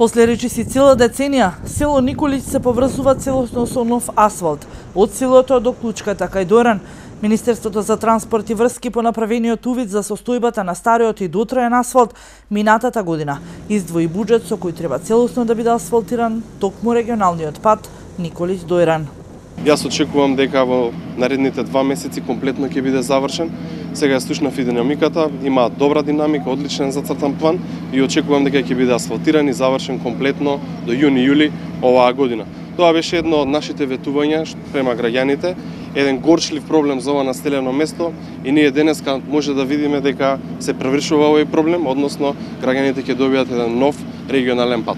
После речиси цела деценија, село Николич се поврзува целосно со нов асфалт, од селото до Клучката кај Доран. Министерството за транспорт и врски по направениот увид за состојбата на стариот и дотроен асфалт минатата година издвои буџет со кој треба целосно да биде асфалтиран токму регионалниот пат Николич-Дојран. Јас очекувам дека во наредните 2 месеци комплетно ќе биде завршен. Сега ја слушнав и динамиката, има добра динамика, одличен зацртан план и очекувам дека ќе биде асфалтиран и завршен комплетно до јуни-јули оваа година. Тоа беше едно од нашите ветувања према граѓаните, еден горчлив проблем за ова населено место и ние денеска може да видиме дека се превршува овој проблем, односно граѓаните ќе добијат еден нов регионален пат.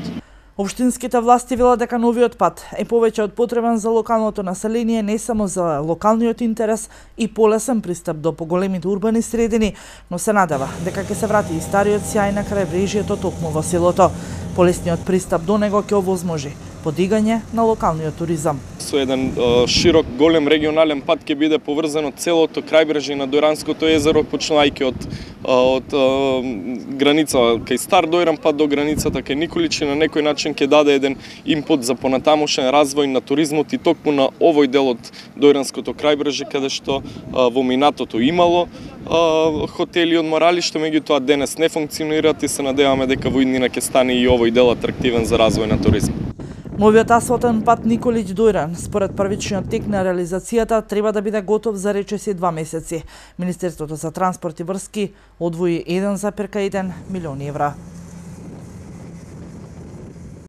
Општинските власти велат дека новиот пат е повеќе од потребен за локалното население, не само за локалниот интерес и полесен пристап до поголемите урбани средини, но се надева дека ќе се врати и стариот сјај на крајбрежјето токму во селото. Полесниот пристап до него ќе овозможи подигање на локалниот туризам. Со еден широк, голем регионален пат ќе биде поврзано целото крајбрежје на Дојранското езеро, почнувајќи од граница кај Стар Дојран пат до границата кај Николич и на некој начин ќе даде еден импут за понатамошен развој на туризмот и токму на овој дел од Дојранското крајбрежје каде што во минатото имало хотели и одморалишта, меѓутоа денес не функционираат и се надеваме дека во иднина ќе стане и овој дел атрактивен за развој на туризм. Новиот асфалтен пат Николич-Дојран, според првичниот тек на реализацијата, треба да биде готов за речиси 2 месеци. Министерството за транспорт и врски одвои 1,1 милиони евра.